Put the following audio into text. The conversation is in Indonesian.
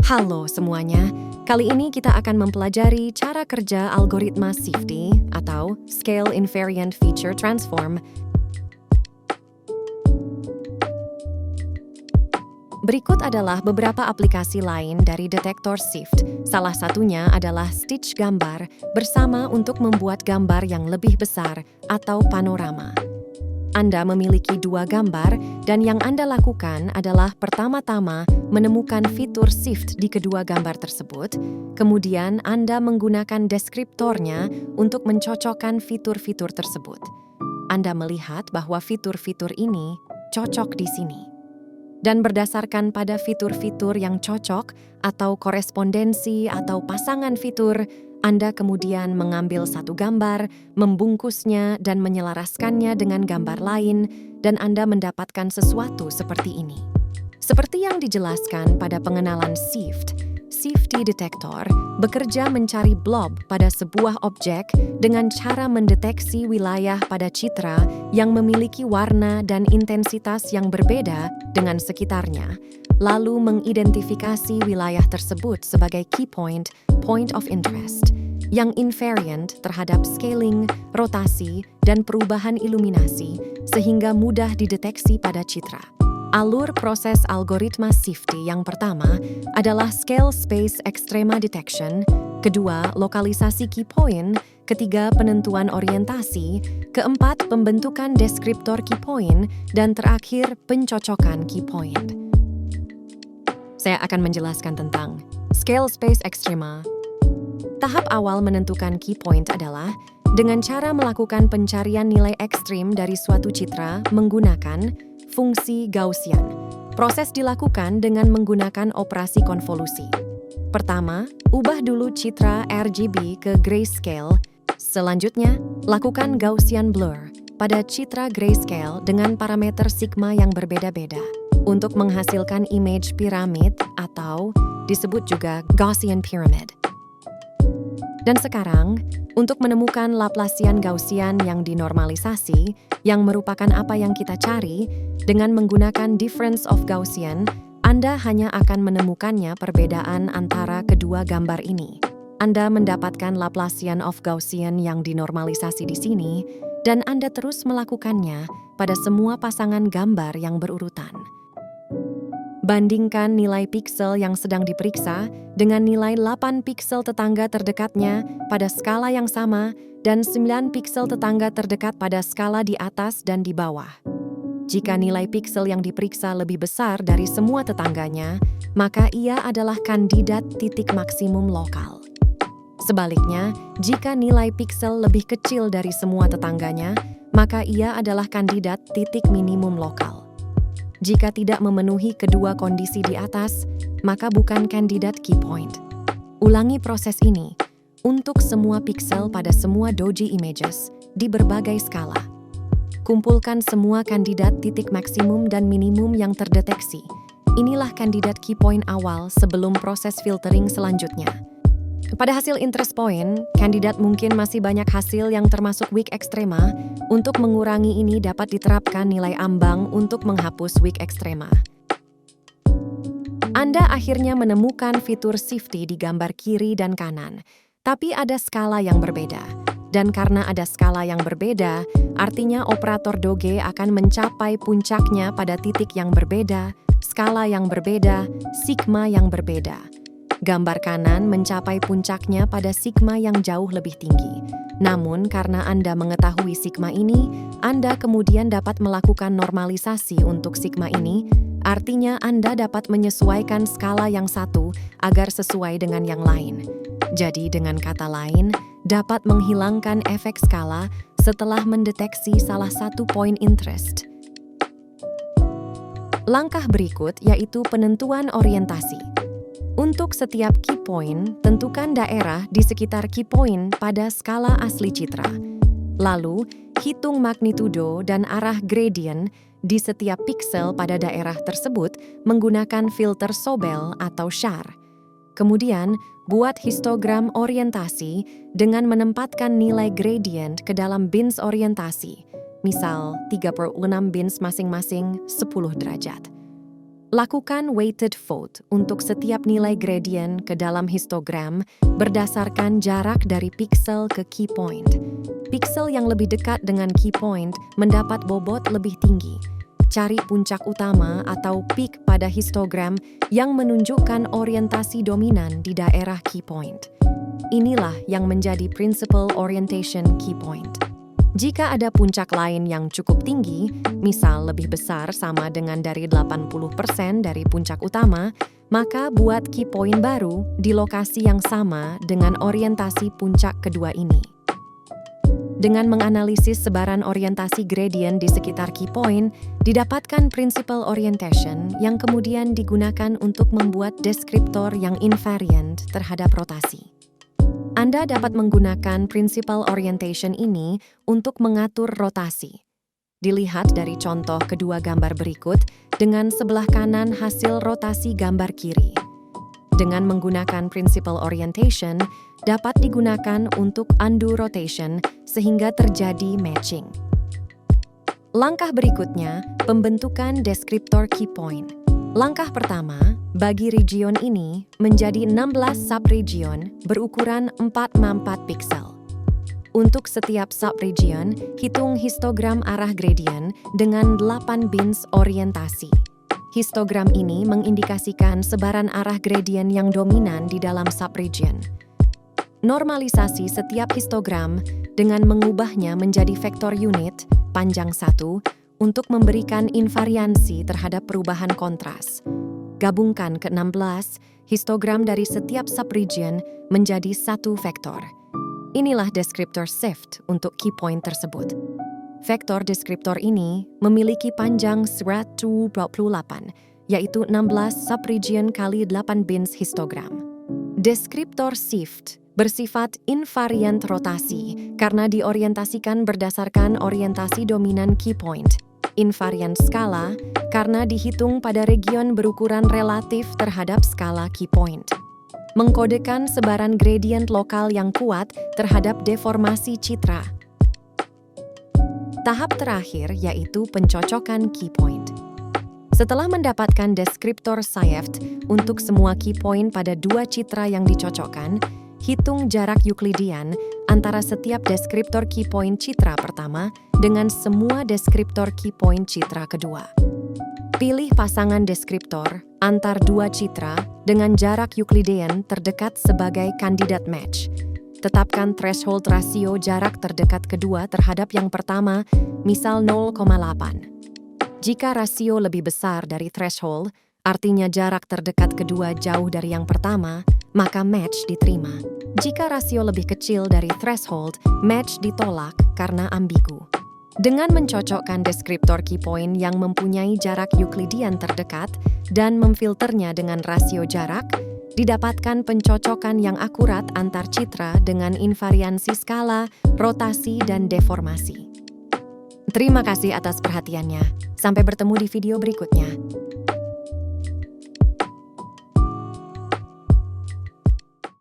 Halo semuanya, kali ini kita akan mempelajari cara kerja algoritma SIFT atau Scale Invariant Feature Transform. Berikut adalah beberapa aplikasi lain dari detektor SIFT. Salah satunya adalah stitch gambar bersama untuk membuat gambar yang lebih besar atau panorama. Anda memiliki dua gambar, dan yang Anda lakukan adalah pertama-tama menemukan fitur SIFT di kedua gambar tersebut, kemudian Anda menggunakan deskriptornya untuk mencocokkan fitur-fitur tersebut. Anda melihat bahwa fitur-fitur ini cocok di sini. Dan berdasarkan pada fitur-fitur yang cocok atau korespondensi atau pasangan fitur, Anda kemudian mengambil satu gambar, membungkusnya dan menyelaraskannya dengan gambar lain, dan Anda mendapatkan sesuatu seperti ini. Seperti yang dijelaskan pada pengenalan SIFT detektor bekerja mencari blob pada sebuah objek dengan cara mendeteksi wilayah pada citra yang memiliki warna dan intensitas yang berbeda dengan sekitarnya, lalu mengidentifikasi wilayah tersebut sebagai key point of interest, yang invariant terhadap scaling, rotasi, dan perubahan iluminasi sehingga mudah dideteksi pada citra. Alur proses algoritma SIFT yang pertama adalah Scale Space Extrema Detection, kedua lokalisasi key point, ketiga penentuan orientasi, keempat pembentukan deskriptor key point, dan terakhir pencocokan key point. Saya akan menjelaskan tentang Scale Space Extrema. Tahap awal menentukan key point adalah dengan cara melakukan pencarian nilai ekstrim dari suatu citra menggunakan fungsi Gaussian. Proses dilakukan dengan menggunakan operasi konvolusi. Pertama, ubah dulu citra RGB ke grayscale. Selanjutnya, lakukan Gaussian blur pada citra grayscale dengan parameter sigma yang berbeda-beda untuk menghasilkan image piramid atau disebut juga Gaussian pyramid. Dan sekarang, untuk menemukan Laplacian Gaussian yang dinormalisasi, yang merupakan apa yang kita cari, dengan menggunakan difference of Gaussian, Anda hanya akan menemukannya perbedaan antara kedua gambar ini. Anda mendapatkan Laplacian of Gaussian yang dinormalisasi di sini, dan Anda terus melakukannya pada semua pasangan gambar yang berurutan. Bandingkan nilai piksel yang sedang diperiksa dengan nilai 8 piksel tetangga terdekatnya pada skala yang sama dan 9 piksel tetangga terdekat pada skala di atas dan di bawah. Jika nilai piksel yang diperiksa lebih besar dari semua tetangganya, maka ia adalah kandidat titik maksimum lokal. Sebaliknya, jika nilai piksel lebih kecil dari semua tetangganya, maka ia adalah kandidat titik minimum lokal. Jika tidak memenuhi kedua kondisi di atas, maka bukan kandidat key point. Ulangi proses ini untuk semua piksel pada semua doji images di berbagai skala. Kumpulkan semua kandidat titik maksimum dan minimum yang terdeteksi. Inilah kandidat key point awal sebelum proses filtering selanjutnya. Pada hasil interest point, kandidat mungkin masih banyak hasil yang termasuk weak extrema. Untuk mengurangi ini dapat diterapkan nilai ambang untuk menghapus weak extrema. Anda akhirnya menemukan fitur SIFT di gambar kiri dan kanan, tapi ada skala yang berbeda. Dan karena ada skala yang berbeda, artinya operator Doge akan mencapai puncaknya pada titik yang berbeda, skala yang berbeda, sigma yang berbeda. Gambar kanan mencapai puncaknya pada sigma yang jauh lebih tinggi. Namun, karena Anda mengetahui sigma ini, Anda kemudian dapat melakukan normalisasi untuk sigma ini, artinya Anda dapat menyesuaikan skala yang satu agar sesuai dengan yang lain. Jadi, dengan kata lain, dapat menghilangkan efek skala setelah mendeteksi salah satu point interest. Langkah berikut yaitu penentuan orientasi. Untuk setiap key point, tentukan daerah di sekitar key point pada skala asli citra. Lalu, hitung magnitudo dan arah gradient di setiap piksel pada daerah tersebut menggunakan filter Sobel atau Char. Kemudian, buat histogram orientasi dengan menempatkan nilai gradient ke dalam bins orientasi, misal 36 bins masing-masing 10 derajat. Lakukan weighted vote untuk setiap nilai gradient ke dalam histogram berdasarkan jarak dari pixel ke key point. Pixel yang lebih dekat dengan key point mendapat bobot lebih tinggi. Cari puncak utama atau peak pada histogram yang menunjukkan orientasi dominan di daerah key point. Inilah yang menjadi principal orientation key point. Jika ada puncak lain yang cukup tinggi, misal lebih besar sama dengan dari 80% dari puncak utama, maka buat key point baru di lokasi yang sama dengan orientasi puncak kedua ini. Dengan menganalisis sebaran orientasi gradient di sekitar key point, didapatkan principal orientation yang kemudian digunakan untuk membuat deskriptor yang invariant terhadap rotasi. Anda dapat menggunakan principal orientation ini untuk mengatur rotasi. Dilihat dari contoh kedua gambar berikut dengan sebelah kanan hasil rotasi gambar kiri. Dengan menggunakan principal orientation, dapat digunakan untuk undo rotation sehingga terjadi matching. Langkah berikutnya, pembentukan deskriptor key point. Langkah pertama, bagi region ini menjadi 16 subregion berukuran 4x4 pixel. Untuk setiap subregion, hitung histogram arah gradient dengan 8 bins orientasi. Histogram ini mengindikasikan sebaran arah gradient yang dominan di dalam subregion. Normalisasi setiap histogram dengan mengubahnya menjadi vektor unit panjang 1 untuk memberikan invariansi terhadap perubahan kontras. Gabungkan ke-16 histogram dari setiap subregion menjadi satu vektor. Inilah deskriptor SIFT untuk key point tersebut. Vektor deskriptor ini memiliki panjang 128, yaitu 16 subregion kali 8 bins histogram. Deskriptor SIFT bersifat invariant rotasi karena diorientasikan berdasarkan orientasi dominan key point. Invariant skala karena dihitung pada region berukuran relatif terhadap skala key point. Mengkodekan sebaran gradient lokal yang kuat terhadap deformasi citra. Tahap terakhir yaitu pencocokan key point. Setelah mendapatkan deskriptor SIFT untuk semua key point pada dua citra yang dicocokkan, hitung jarak Euklidian antara setiap deskriptor key point citra pertama dengan semua deskriptor key point citra kedua. Pilih pasangan deskriptor antar dua citra dengan jarak Euklidean terdekat sebagai kandidat match. Tetapkan threshold rasio jarak terdekat kedua terhadap yang pertama, misal 0,8. Jika rasio lebih besar dari threshold, artinya jarak terdekat kedua jauh dari yang pertama, maka match diterima. Jika rasio lebih kecil dari threshold, match ditolak karena ambigu. Dengan mencocokkan deskriptor key point yang mempunyai jarak Euklidian terdekat dan memfilternya dengan rasio jarak, didapatkan pencocokan yang akurat antar citra dengan invariansi skala, rotasi, dan deformasi. Terima kasih atas perhatiannya. Sampai bertemu di video berikutnya.